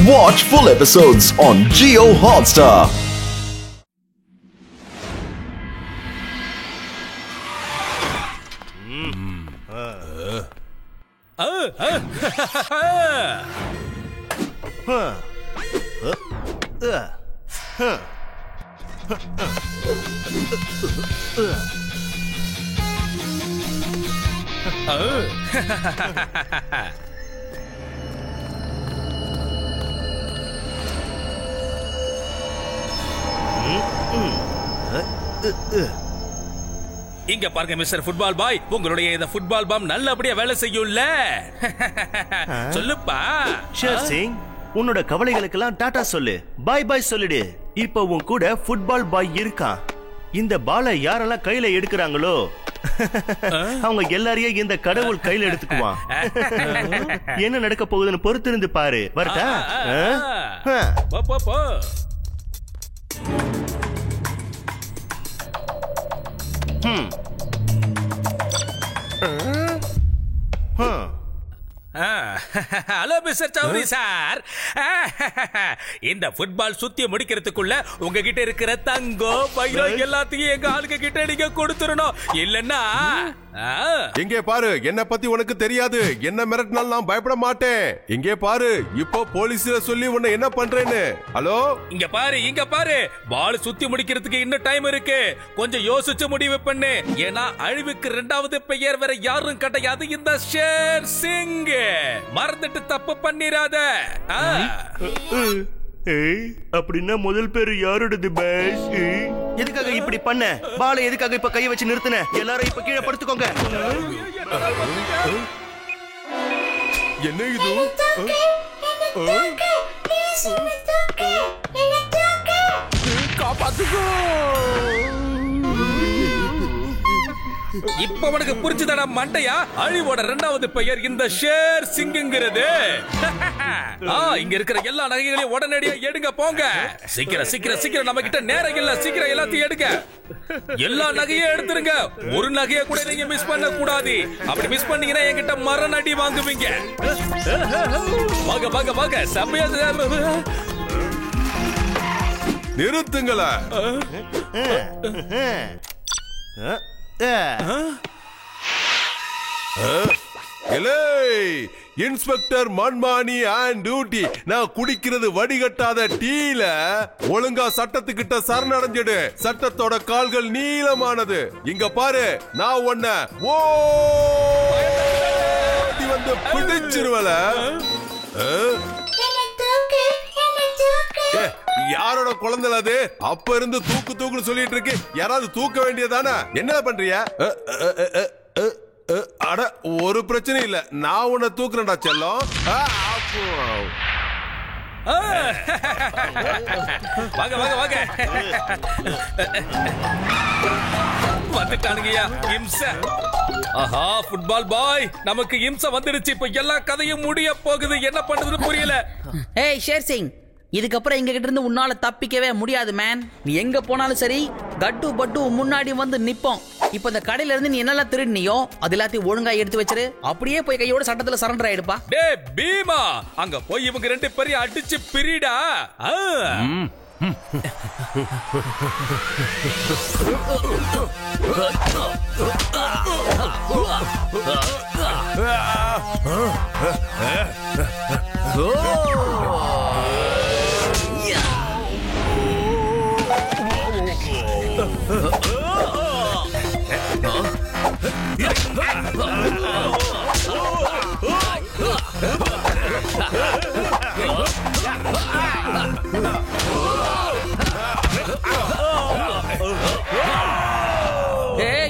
Watch full episodes on Jio Hotstar. இங்க பாருங்க mister football பாய், உங்களுடைய இந்த ஃபுட்பால் பாம் நல்லபடியா வேலை செய்யும்ல? சொல்லுப்பா. ஷேர் சிங், உன்னோட கவலைகளுக்கெல்லாம் டாடா சொல்லு, பாய் பாய் சொல்லிடு. இப்போ உன் கூட ஃபுட்பால் பாய் இருக்கான். இந்த பாலை யாரெல்லாம் கையில எடுக்கிறாங்களோ அவங்க எல்லாரையும் இந்த கடவுள் கையில எடுத்துக்குவான். என்ன நடக்க போகுதுன்னு பொறுத்திருந்து பாரு. வரட்டா? போ போ போ. ஹலோ மிஸ்டர் சௌரி சார், இந்த ஃபுட்பால் சுத்தி முடிக்கிறதுக்குள்ள உங்ககிட்ட இருக்கிற தங்கம் வைரம் எல்லாத்தையும் எங்க ஆளுங்க கிட்ட நீங்க கொடுத்துடணும். இல்லன்னா இங்கே பாரு, என்ன பத்தி உனக்கு தெரியாது. என்ன மிரட்டினாலும் நான் பயப்பட மாட்டேன். இங்கே பாரு, இப்போ போலீஸ்ல சொல்லி உன்னை என்ன பண்றேன்னு. ஹலோ, இங்க பாரு, இங்க பாரு, பால் சுத்தி முடிக்கிறதுக்கு இன்னும் டைம் இருக்கு. கொஞ்சம் யோசிச்சு முடிவு பண்ணு. ஏன்னா அழிவுக்கு இரண்டாவது பெயர் வேற யாரும் கிடையாது, இந்த ஷேர் சிங். மறந்துட்டு தப்பு பண்ணிராத. அப்படின்னா முதல் பேரு யாரோடது பாஸ்? எதுக்காக இப்படி பண்ண? பாலை எதுக்காக இப்ப கைய வச்சு நிறுத்தின? எல்லாரும் இப்ப கீழே படுத்துக்கோங்க. என்ன இது? காப்பாத்துக்கோ. இப்ப உனக்கு புரிஞ்சுதானா மண்டையா? அழிவோட இரண்டாவது பெயர் இந்த ஷேர் சிங்ங்கிறது. இங்க இருக்கிற எல்லா நகைகளையும் உடனடியா எடுங்க, போங்க. சீக்கிரம் சீக்கிரம் சீக்கிரம், நம்ம கிட்ட நேரம் இல்ல. சீக்கிரம் எல்லாத்தையும் எடுங்க. எல்லா நகையும் எடுத்துருங்க. ஒரு நகையை கூட நீங்க மிஸ் பண்ண கூடாது. அப்படி மிஸ் பண்ணீங்கன்னா என்கிட்ட மரண அடி வாங்குவீங்க. வாங்க வாங்க வாங்க. சபையா நிறுத்துங்களா. இன்ஸ்பெக்டர் மன்மானி அண்ட் டியூட்டி. நான் குடிக்கிறது வடிகட்டாத டீல ஒழுங்கா சட்டத்துக்கிட்ட சரணடைஞ்சிடு. சட்டத்தோட கால்கள் நீளமானது. இங்க பாரு, நான் உன்னை வந்து பிடிச்சிருவல. யாரோட குழந்தை அது? அப்ப இருந்து தூக்கு தூக்குன்னு சொல்லிட்டு இருக்கு. யாராவது தூக்க வேண்டியதானே? என்ன பண்றிய? அட, ஒரு பிரச்சனை இல்ல, நான் உன்னை தூக்குறேன்டா செல்லம். வாங்க வாங்க வாங்க. வந்துட்டானுங்கய்யா இம்சை. ஆஹா, ஃபுட்பால் பாய், நமக்கு இம்சை வந்துடுச்சு. இப்ப எல்லா கதையும் முடிய போகுது. என்ன பண்றதுன்னு புரியல. ஏய் ஷேர் சிங், இதுக்கப்புறம் எங்க கிட்ட இருந்து உன்னால தப்பிக்கவே முடியாது மேன். நீ எங்க போனாலும் சரி, கட்டு பட்டு முன்னாடி வந்து நிப்போம். இப்ப இந்த கடையில இருந்து நீ என்னெல்லாம் திருடினியோ அது எல்லாத்தையும் ஒழுங்கா எடுத்து வச்சிரு. அப்படியே போய் கையோட சட்டத்துல சரண்டர் ஆயிடுப்பா. டே பீமா, அங்க போய் இவங்க ரெண்டு பேரையும் அடிச்சு பிரிடா.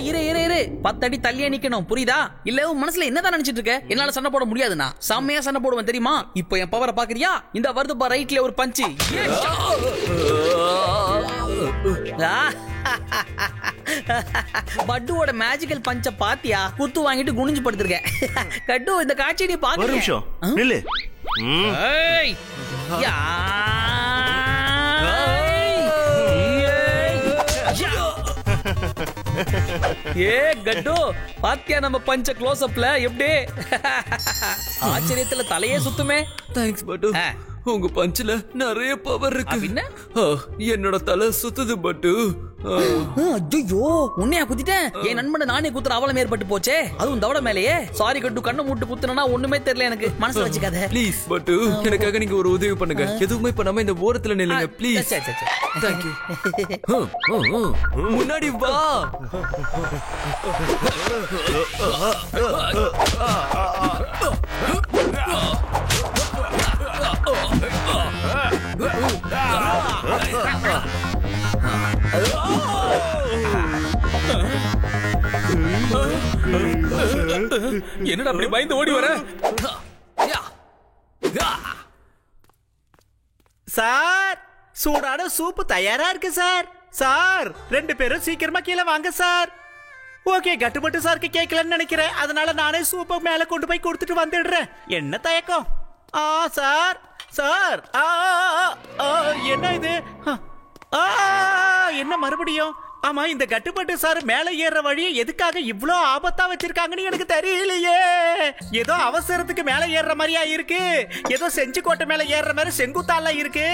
இரு இரு இரு, 10 அடி தள்ளியே நிக்கணும், புரியுதா? இல்ல உன் மனசுல என்னதான் நினைச்சிட்டு இருக்க? என்னால சண்டை போட முடியாதுண்ணா. செம்மையா சண்டை போடுவேன் தெரியுமா? இப்போ என் பவரை பாக்குறியா? இந்த வருது பா, ரைட்ல ஒரு பஞ்சு. பட்டுவோட மேஜிக்கல் பஞ்ச பாத்தியா? குத்து வாங்கிட்டு குனிஞ்சு படுத்திருக்கேன். கட்டு, இந்த காட்சி நீ பாக்க. ஒரு நிமிஷம் நில்லு. ஏ கட்டு, பாத்தியா நம்ம பஞ்ச க்ளோஸ் அப்ல எப்படி? ஆச்சரியத்துல தலையே சுத்துமே. தேங்க்ஸ் பட்டு. உங்க பஞ்சில நிறைய பவர் இருக்கு. அப்படின்னா? என்னோட தலை சுத்துது பட்டு. ஐயோ உன்னையா குத்திட்டேன். என் நண்பனை நானே குத்துற அவலம் ஏற்பட்டு போச்சே, அதுவும் தவட மேலேயே. சாரி கட்டு, கண்ணை மூட்டு குத்துனா ஒண்ணுமே தெரியல எனக்கு. மனசுல வச்சுக்காத ப்ளீஸ் பட்டு, எனக்காக நீங்க ஒரு உதவி பண்ணுங்க. எதுவுமே பண்ணாம இந்த ஓரத்துல நில்லுங்க ப்ளீஸ். Thank you. முன்னாடி வா. என்னடா அப்படி பயந்து ஓடி வர? சார், சூடான சூப்பு தயாரா இருக்கு சார். சார், 2 பேரும் சீக்கிரமா கீழே வாங்க சார். ஓகே, கட்டுப்பட்டு சாருக்கு கேட்கலன்னு நினைக்கிறேன். அதனால நானே சூப்பை மேல கொண்டு போய் கொடுத்துட்டு வந்துடுறேன். என்ன தயக்கம்? சார் சார், என்ன இது? என்ன மறுபடியும்? ஆமா, இந்த கட்டுப்பட்டு சார் மேல ஏற வழியை எதுக்காக இவ்ளோ ஆபத்தா வச்சிருக்காங்கன்னு எனக்கு தெரியலையே. ஏதோ அவசரத்துக்கு மேல ஏறுற மாதிரியா இருக்கு. ஏதோ செஞ்சு கோட்டை மேல ஏறுற மாதிரி செங்குத்தால இருக்கு.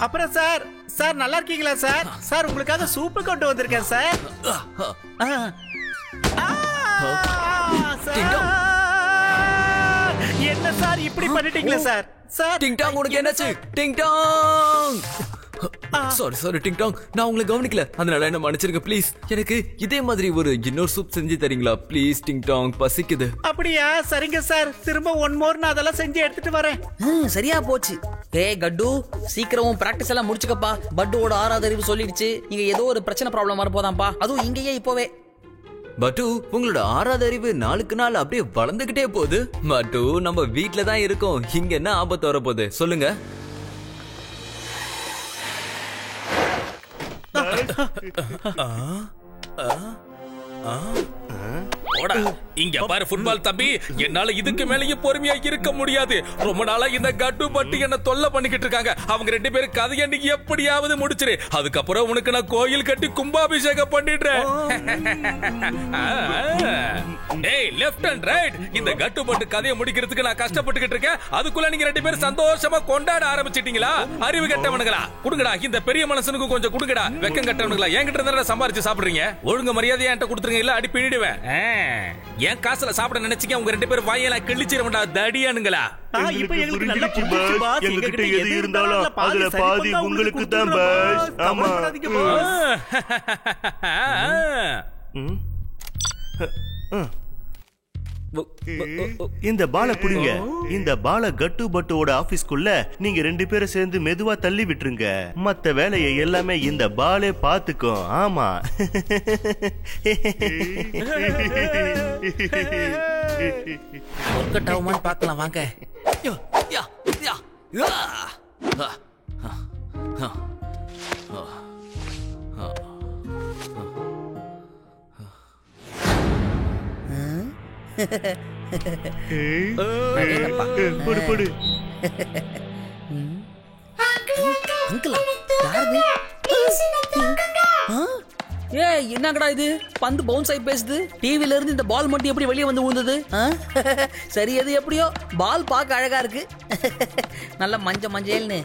அப்புறம் சார், சார் நல்லா இருக்கீங்களா சார்? சார், உங்களுக்காக சூப்பு கொண்டு வந்திருக்கேன் சார். என்ன சார் இப்படி பண்ணிட்டீங்களா சார்? சார், டிங் டாங், உனக்கு என்னாச்சு? டிங் டாங். சாரி டிங் டாங், நான் உங்களை கவனிக்கல, அதனால என்ன மன்னிச்சிருங்க ப்ளீஸ். எனக்கு இதே மாதிரி ஒரு இன்னொரு சூப் செஞ்சு தரீங்களா ப்ளீஸ்? டிங் டாங், பசிக்குது. அப்படியா? சரிங்க சார், திரும்ப 1 more நான் அதெல்லாம் செஞ்சு எடுத்துட்டு வரேன். சரியா போச்சு. ஏய் கட்டு, சீக்கிரம் பிராக்டிஸ் எல்லாம் முடிச்சுக்கப்பா. பட்டுவோட 6வது அறிவு சொல்லிடுச்சு. இங்க ஏதோ ஒரு பிரச்சனை ப்ராப்ளம் வரப்போதாம்பா, அதுவும் இங்கேயே இப்போவே. பட்டு, உங்களோட 6வது அறிவு நாளுக்கு நாள் அப்படியே வளர்ந்துகிட்டே போகுது. பட்டு, நம்ம வீட்ல தான் இருக்கோம், இங்க என்ன ஆபத்து வரப்போகுது சொல்லுங்க? இங்க பாரு ஃபுட்பால் தம்பி, என்னால இதுக்கு மேலேயும் பொறுமையா இருக்க முடியாது. ரொம்ப நாளா இந்த கட்டு பட்டு என்ன தொல்லை பண்ணிக்கிட்டு இருக்காங்க. அவங்க 2 பேரும் கதையை நீங்க எப்படியாவது முடிச்சிரு. அதுக்கப்புறம் உனக்கு நான் கோயில் கட்டி கும்பாபிஷேகம் பண்ணிடுறேன். ஏய், லெஃப்ட் அண்ட் ரைட், இந்த கட்டு பட்டு கதையை முடிக்கிறதுக்கு நான் கஷ்டப்பட்டுக்கிட்டு இருக்கேன். அதுக்குள்ள நீங்க 2 பேரும் சந்தோஷமா கொண்டாட ஆரம்பிச்சிட்டீங்களா? அறிவு கட்டவனுங்களா, குடுங்கடா. இந்த பெரிய மனுஷனுக்கு கொஞ்சம் குடுங்கடா. வெக்கம் கட்டவனுங்களா, என்கிட்ட இருந்தா சம்பாரிச்சு சாப்பிடுறீங்க. ஒழுங்கு மரியாதையா என்கிட்ட கொடுத்துருங்க, இல்ல அடி பின்னிடுவேன். என் காசுல சாப்பிட நினைச்சீங்க, உங்க 2 பேரும் வாயெல்லாம் கிழிச்சிரவண்டா தடியானுங்களா. இப்ப எங்களுக்கு நல்லா புரிஞ்சுச்சு பாஸ். எங்ககிட்ட எது இருந்தாலும் அதுல பாதி உங்களுக்கு தான் பாஸ். ஆமா. இந்த பால புடிங்க. இந்த பால கட்டு பட்டுவோட ஆபீஸ்க்குள்ள நீங்க 2 பேரும் சேர்ந்து மெதுவா தள்ளி விட்டுருங்க. மத்த வேலையை எல்லாமே இந்த பாலே பாத்துக்கும். ஆமா. ஒர்க் ஆகுமான்னு பார்க்கலாம் வாங்க. போடு போடு. அங்கிளா, யாரு? ஏய், என்னங்கடா இது? பந்து பவுன்ஸ் ஆகி பேசுது. டிவில இருந்து இந்த பால் மட்டும் எப்படி வெளியே வந்து விழுந்தது? சரி, எது எப்படியோ பால் பார்க்க அழகா இருக்கு. நல்ல மஞ்சள்னு.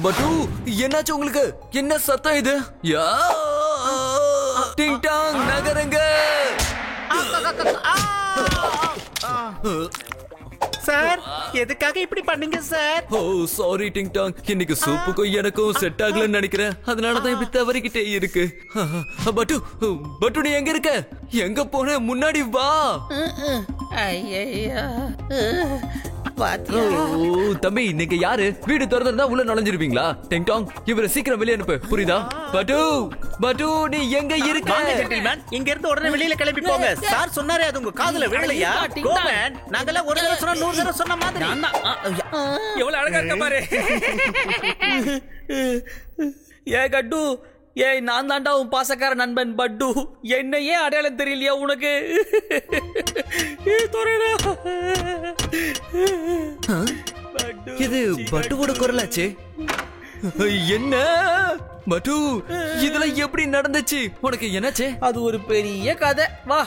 பட்டு, என்னாச்சு உங்களுக்கு? என்ன சத்தம் இது? டிங் டாங், நகருங்க. சார், எதுக்காக இப்படி பண்ணீங்க சார்? ஓ சாரி டிங் டாங், இன்னைக்கு சூப்புக்கும் எனக்கும் செட் ஆகலன்னு நினைக்கிறேன். அதனாலதான் இப்படி தவறிக்கிட்டே இருக்கு. பட்டு, பட்டு நீ எங்க இருக்க? எங்க போன? முன்னாடி வா. ஐயா, தம்பி, நீங்க யாரு? வீடு திறந்திருந்தா உள்ள நுழைஞ்சிருப்பீங்களா? டிங் டாங், இவரை சீக்கிரம் வெளியே அனுப்பு, புரியுதா? பட்டு, பட்டு நீ எங்க இருக்க? ஜென்டில்மேன், இங்க இருந்து உடனே வெளியில கிளம்பி போங்க. சார் சொன்னாரே, அது உங்க காதுல விழலையா? கோமேன், நாங்கெல்லாம் ஒரு தடவை சொன்னா 100 தடவை சொன்ன மாதிரி. எவ்வளவு அழகா இருக்க பாரு. ஏ கட்டு, ஏய் நான் தாண்டா உன் பாசக்கார நண்பன் பட்டு. என்ன ஏன் அடையாளம் தெரியலையா உனக்கு? இது பட்டுவோட குரலாச்சு. என்ன பட்டு இதெல்லாம் எப்படி நடந்துச்சு? உனக்கு என்னாச்சு? அது ஒரு பெரிய கதை. வா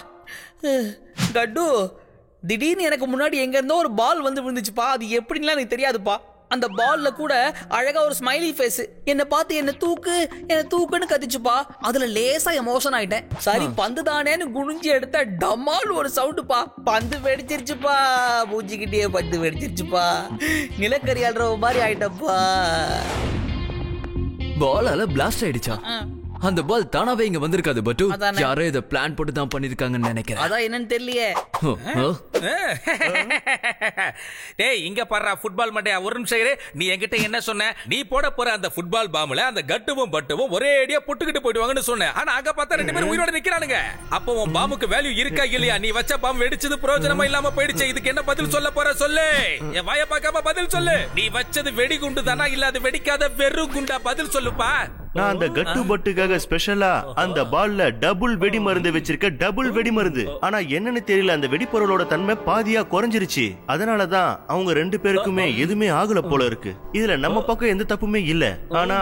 கட்டு, திடீர்னு எனக்கு முன்னாடி எங்க இருந்தோ ஒரு பால் வந்து விழுந்துச்சுப்பா. அது எப்படின்லாம் எனக்கு தெரியாதுப்பா. அந்த பால்ல கூட அழகா ஒரு ஸ்மைலி ஃபேஸ். என்ன பார்த்து என்ன தூக்குன்னு கத்திச்சுப்பா. அதுல லேசா எமோஷன் ஆயிட்டேன். சரி பந்து தானேன்னு குனிஞ்சு எடுத்த டமால் ஒரு சவுண்டுப்பா. பந்து வெடிச்சிருச்சுப்பா. பூச்சிக்கிட்டே பந்து வெடிச்சிருச்சுப்பா. நிலக்கரி அல்ற மாதிரி ஆயிட்டப்பா. பாலால பிளாஸ்ட் ஆயிடுச்சா? அந்த பால் தானாவே இங்க வந்திருக்காது பட்டு. அதானே. யாரோ இத பிளான் போட்டு தான் பண்ணிருக்காங்கன்னு நினைக்கிறேன். அதான் என்னன்னு தெரியலையே. டேய் இங்க பாரு ஃபுட்பால் மண்டையா, ஒரு நிமிஷம் இரு. நீ என்கிட்ட என்ன சொன்ன? நீ போட போற அந்த ஃபுட்பால் பாம்புல அந்த கட்டுவும் பட்டுவும் ஒரே அடியா புட்டுக்கிட்டு போயிடுவாங்கன்னு சொன்ன. ஆனா அங்க பார்த்தா ரெண்டு பேரும் உயிரோட நிக்கிறானுங்க. அப்போ உன் பாம்புக்கு வேல்யூ இருக்கா இல்லையா? நீ வச்ச பாம்பு வெடிச்சது பிரயோஜனமா இல்லாம போயிடுச்சு. இதுக்கு என்ன பதில் சொல்ல போற? சொல்லு. என் வாய பார்க்காம பதில் சொல்லு. நீ வச்சது வெடிகுண்டு தானா இல்ல அது வெடிக்காத வெறும் குண்டா? பதில் சொல்லுப்பா. நான் அந்த கட்டு பட்டுக்காக ஸ்பெஷலா அந்த பால்ல டபுள் வெடி மருந்து வச்சிருக்க. டபுள் வெடி மருந்து. ஆனா என்னன்னு தெரியல, அந்த வெடிப்பொருளோட தன்மை பாதியா குறைஞ்சிருச்சு. அதனாலதான் அவங்க ரெண்டு பேருக்குமே எதுவுமே ஆகல போல இருக்கு. இதுல நம்ம பக்கம் எந்த தப்புமே இல்ல. ஆனா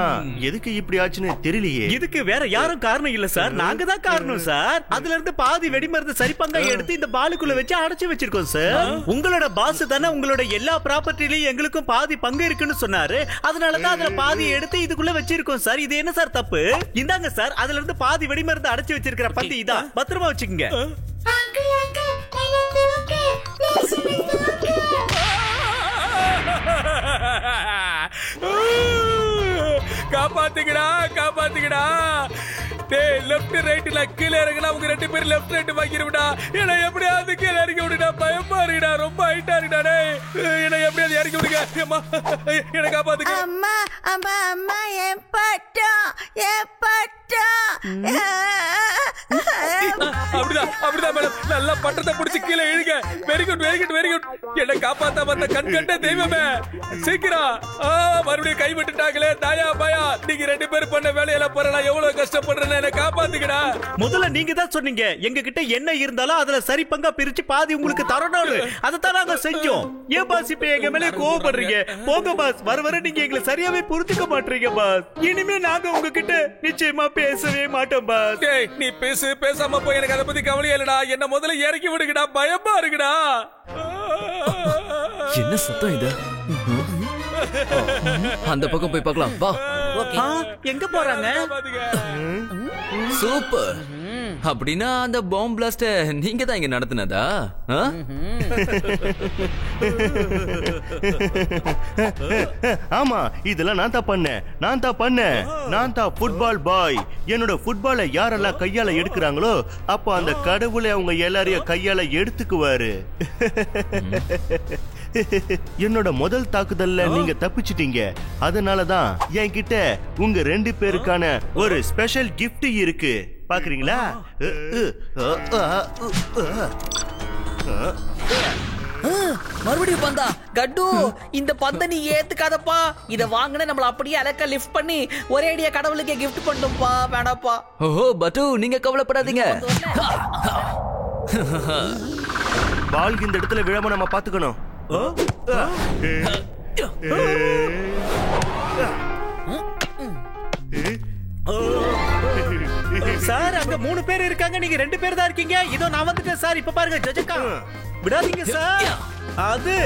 எதுக்கு இப்படி ஆச்சுன்னு தெரியலையே. இதுக்கு வேற யாரும் காரணம் இல்ல சார், நாங்க தான் காரணம் சார். அதுல இருந்து பாதி வெடிமருந்து சரிப்பங்கா எடுத்து இந்த பாலுக்குள்ள வச்சு அடைச்சு வச்சிருக்கோம் சார். உங்களோட பாஸ் தானே உங்களோட எல்லா ப்ராப்பர்ட்டிலயும் எங்களுக்கும் பாதி பங்கு இருக்குன்னு சொன்னாரு. அதனாலதான் அதுல பாதி எடுத்து இதுக்குள்ள வச்சிருக்கோம் சார். இது என்ன சார் தப்பு? இந்தாங்க சார், அதுல இருந்து பாதி வெடிமருந்து அடைச்சு வச்சிருக்கிற பந்தி இதான், பத்திரமா வச்சுக்கோங்க. காப்பாத்துக்கடா காப்பாத்துக்கடா. டேய் லெஃப்ட் ரைட்ல கீழ இறங்கினா உங்க ரெண்டு பேரும் லெஃப்ட் ரைட் வாங்கிருடா. என்ன எப்படியாவது கீழ இறக்கி விடுடா. பயமா இருக்குடா, ரொம்ப ஹைட்டா இருக்குடா. டேய் என்ன எப்படியாவது இறக்கி விடுங்க. அம்மா என்ன காப்பாத்துங்க. அம்மா அம்மா அம்மா என் பட்டா. அப்படிதான் மேடம். நல்லா பட்டத்தை புடிச்சு கீழே இழுங்க. Very good very good very good. என்ன காப்பாத்த வந்த கண்கண்ட தெய்வமே, சீக்கிரம். மறுபடியும் கை விட்டுட்டாங்களே. தாயா பாயா, நீங்க ரெண்டு பேரும் பண்ண வேலையெல்லாம் பாரு. நான் எவ்வளவு கஷ்டப்படுறேன்னு என்ன காப்பாத்துக்கடா. முதல்ல நீங்க தான் சொன்னீங்க எங்க கிட்ட என்ன இருந்தாலும் அதுல சரி பங்கா பிரிச்சு பாதி உங்களுக்கு தரணும்னு. அதைத்தான் நாங்க செஞ்சோம். ஏன் பாஸ் இப்ப எங்க மேலே கோவப்படுறீங்க? போங்க பாஸ், வர நீங்க எங்களை சரியாவே புரிஞ்சுக்க மாட்டீங்க பாஸ். இனிமே நாங்க உங்ககிட்ட நிச்சயமா பேசவே மாட்டோம் பாஸ். டேய் நீ பேசாம போய். எனக்கு அதை பத்தி கவலையே இல்லடா. என்ன முதல்ல இறக்கி விடுங்கடா. பயமா இருக்குடா. என்ன சத்தம் இது? அந்த பக்கம் போய் பார்க்கலாம் வா. எங்க போறாங்க? சூப்பர். அப்படின்னா அந்த பாம்பு பிளாஸ்ட நீங்க தான் இங்க நடத்துனதா? ஆமா, இதெல்லாம் நான் தான் பண்ணேன். நான் தான் ஃபுட்பால் பாய். என்னோட ஃபுட்பாலை யாரெல்லாம் கையால எடுக்கிறாங்களோ அப்போ அந்த கடவுளை அவங்க எல்லாரையும் கையால எடுத்துக்குவாரு. என்னோட முதல் தாக்குதல்ல நீங்க தப்பிச்சிட்டீங்க. அதனாலதான் என்கிட்ட உங்க ரெண்டு பேருக்கான ஒரு ஸ்பெஷல் கிஃப்ட் இருக்கு. பாக்குறீங்களா? மறுபடியும் பந்தா. கட்டு, இந்த பந்த நீ ஏத்துக்காதப்பா. இத வாங்கின நம்மள அப்படியே அலக்க லிஃப்ட் பண்ணி ஒரே அடியா கடவுளுக்கே கிஃப்ட் பண்ணும்பா. வேணாப்பா. ஓஹோ பட்டு, நீங்க கவலைப்படாதீங்க. பால் இந்த இடத்துல விழாம நம்ம பாத்துக்கணும். சார் அங்க 3 பேர் இருக்காங்க, நீங்க 2 பேர் தான் இருக்கீங்க. இதோ நான் வந்துட்டேன் சார். இப்ப பாருங்க ஜஜக்கா, விடாதீங்க சார். அது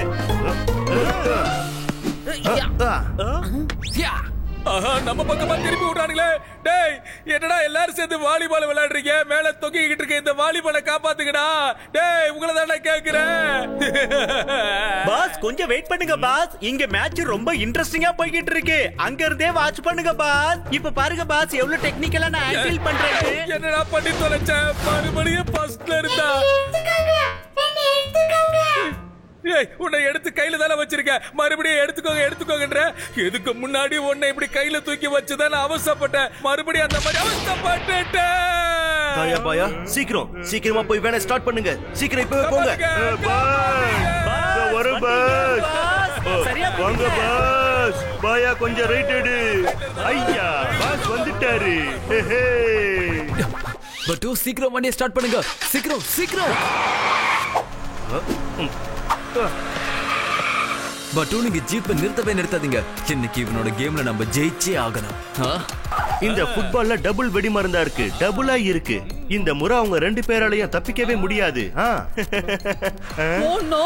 நம்ம பக்கமா திருப்பி விடுறானுங்களே. டேய் என்னடா எல்லாரும் சேர்ந்து வாலிபால் விளையாடுறீங்க? மேல தொங்கிக்கிட்டு இருக்க இந்த வாலிபாலை காப்பாத்துக்கடா. டேய் உங்களை தானே கேக்குறேன். பாஸ் கொஞ்சம் வெயிட் பண்ணுங்க பாஸ். இங்க மேட்ச் ரொம்ப இன்ட்ரெஸ்டிங்கா போய்கிட்டு இருக்கு. அங்க இருந்தே வாட்ச் பண்ணுங்க பாஸ். இப்ப பாருங்க பாஸ் எவ்வளவு டெக்னிக்கலா நான் ஹேண்டில் பண்றேன். என்னடா பண்ணி தொலைச்சேன். மறுபடியும் ஃபர்ஸ்ட்ல இருந்தா. உன்னை எடுத்து கையில தானே வச்சிருக்க. மறுபடியும் எடுத்துக்கோங்கன்ற. இதுக்கு முன்னாடி உன்னை இப்படி கையில தூக்கி வச்சுதான் அவசப்பட்டேன். மறுபடியும் அந்த மாதிரி அவசப்பட்டுட்டேன். பாயா சீக்கிரமா போய் வேணா ஸ்டார்ட் பண்ணுங்க. சீக்கிரம் இப்பவே போங்க. வரும் பாஸ். வாங்க பாஸ். பாயா கொஞ்சம் ரைட் எடு. ஐயா பாஸ் வந்துட்டாரு. பட்டு சீக்கிரம் வண்டியை ஸ்டார்ட் பண்ணுங்க. சீக்கிரம். பட் நீங்க ஜீப்பை நிறுத்தாதீங்க. இன்னைக்கு இவனோட கேம்ல நம்ம ஜெயிச்சே ஆகணும். இந்த ஃபுட்பால்ல டபுள் வெடி மருந்தா இருக்கு, டபுளா இருக்கு. இந்த முறை அவங்க 2 பேராலையும் தப்பிக்கவே முடியாது. ஓ நோ,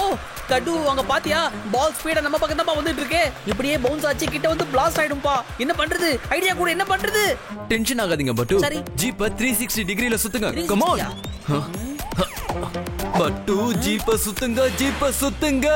கட்டு அங்க பாத்தியா? பால் ஸ்பீடா நம்ம பக்கம் தான் வந்துட்டு இருக்கு. இப்படியே பவுன்ஸ் ஆச்சு கிட்ட வந்து பிளாஸ்ட் ஆயிடும்பா. என்ன பண்றது? ஐடியா கூட, என்ன பண்றது? டென்ஷன் ஆகாதீங்க பட்டு. சரி, ஜீப்பை 360 டிகிரில சுத்துங்க. கம் ஆன் பட்டு, ஜீப்பை சுத்துங்க.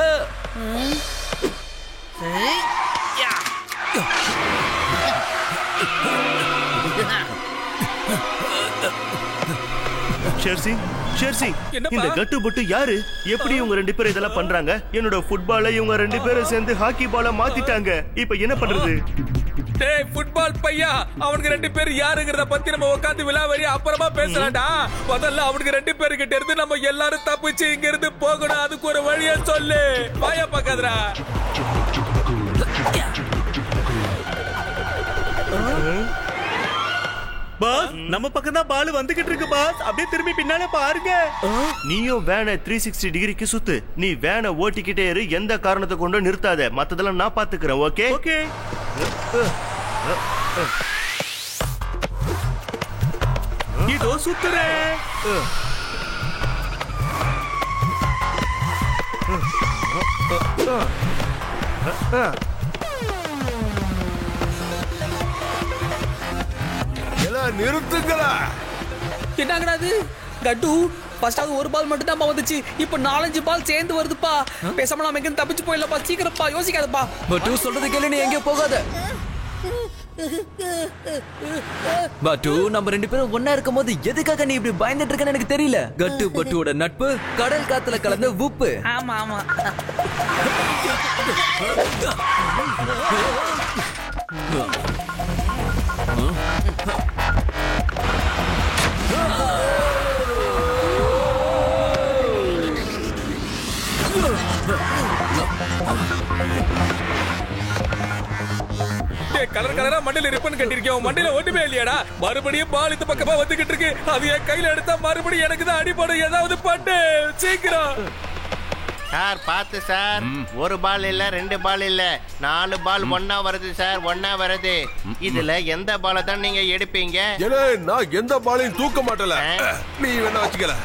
ஷேர்சிங், இந்த கட்டு புட்டு யாரு? எப்படி இவங்க 2 பேரும் இதெல்லாம் பண்றாங்க? என்னோட ஃபுட்பாலை இவங்க 2 பேரும் சேர்ந்து ஹாக்கி பாலா மாத்திட்டாங்க. இப்ப என்ன பண்றது? டேய் ஃபுட்பால் பையா, அவனுக்கு 2 பேர் யாருங்கறத பத்தி நம்ம உட்கார்ந்து விலாவரி அப்புறமா பேசலாம்டா. முதல்ல அவனுக்கு 2 பேர்கிட்ட இருந்து நம்ம எல்லாரும் தப்பிச்சு இங்க இருந்து போகணும். அதுக்கு ஒரு வழியை சொல்லு. வாயா பக்காதடா. பாஸ், நம்ம பக்கம் தான் பால் வந்துகிட்டு இருக்கு பாஸ். அப்படியே திரும்பி பின்னால பாருங்க. நீயும் வேனை 360 டிகிரிக்கு சுத்து. நீ வேனை ஓட்டிக்கிட்டே இரு, எந்த காரணத்தை கொண்டு நிறுத்தாத. மத்ததெல்லாம் நான் பாத்துக்கிறேன். Okay okay. இதோ சுத்துறேன். நிறுத்துங்களா? என்னங்கடா இது? கட்டு ஃபர்ஸ்டாவது ஒரு பால் மட்டும் தான் வந்துச்சு. இப்போ 4-5 பால் சேர்ந்து வருதுப்பா. பேசாம நாம எங்க தப்பிச்சு போயிடலாம்ப்பா. சீக்கிரப்பா, யோசிக்காதப்பா. பட்டு சொல்றது கேளு, நீ எங்க போகாத. பட்டு, நம்ம 2 பேரும் ஒண்ணா இருக்கும்போது எதுக்காக நீ இப்படி பயந்துட்டு இருக்கன்னு எனக்கு தெரியல. கட்டு பட்டுவோட நட்பு கடல் காத்துல கலந்த உப்பு. ஆமா ஆமா. கலர் கலரா மண்டையில ரிப்பன் கட்டிருக்கேன். மண்டையில ஒண்ணுமே இல்லையாடா? மறுபடியும் பால் இந்த பக்கமா வந்துகிட்டு இருக்கு. அது என் கையில எடுத்தா மறுபடியும் எனக்கு தான் அடிபடும். ஏதாவது பண்ணு சீக்கிரம். சார் பார்த்து சார். ஒரு பால் இல்ல, 2 பால் இல்ல, 4 பால் ஒன்னா வருது சார். ஒன்னா வருது. இதுல எந்த பாலை தான் நீங்க எடுப்பீங்க? நான் எந்த பாலையும் தூக்க மாட்டல. நீ வேணா வச்சுக்கல.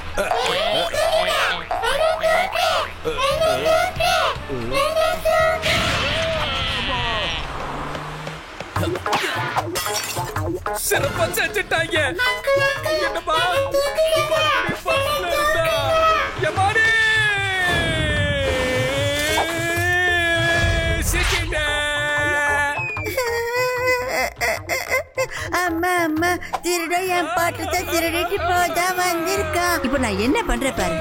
சிறப்பா செஞ்சுட்டாங்க. என்னப்பா அம்மா அம்மா, திருட என் பாட்டத்தை திருடிட்டு போதா வந்திருக்கான். இப்ப நான் என்ன பண்றேன் பாரு.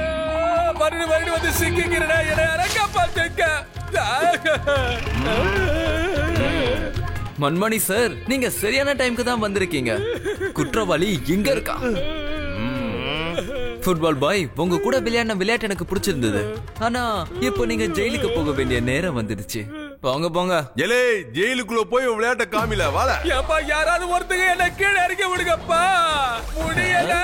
மறுபடியும் வந்து சிக்கிக்கிறடா. என்ன அரக்கா பாத்துக்க. மன்மணி சார், நீங்க சரியான டைம்க்கு தான் வந்திருக்கீங்க. குற்றவாளி இங்க இருக்கா. ஃபுட்பால் பாய், உங்க கூட விளையாடின விளையாட்டு எனக்கு பிடிச்சிருந்தது. ஆனா இப்போ நீங்க ஜெயிலுக்கு போக வேண்டிய நேரம் வந்துடுச்சு. போங்க போங்க. எலே, ஜெயிலுக்குள்ள போய் விளையாட்ட காமில வாழ. ஏப்பா, யாராவது ஒருத்தங்க என்ன கீழே இறக்கி விடுங்கப்பா. முடியல.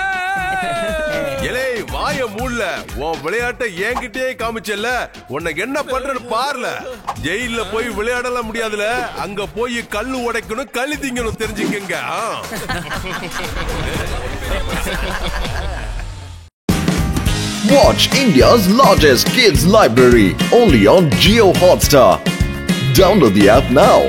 எலே, வாய மூடல. உன் விளையாட்டை என்கிட்டயே காமிச்சல. உனக்கு என்ன பண்றன்னு பாருல. ஜெயில போய் விளையாடல முடியாதுல. அங்க போய் கல்லு உடைக்கணும், களி திங்கணும். தெரிஞ்சுக்கங்க. Watch India's largest kids library only on Jio Hotstar. Download the app now.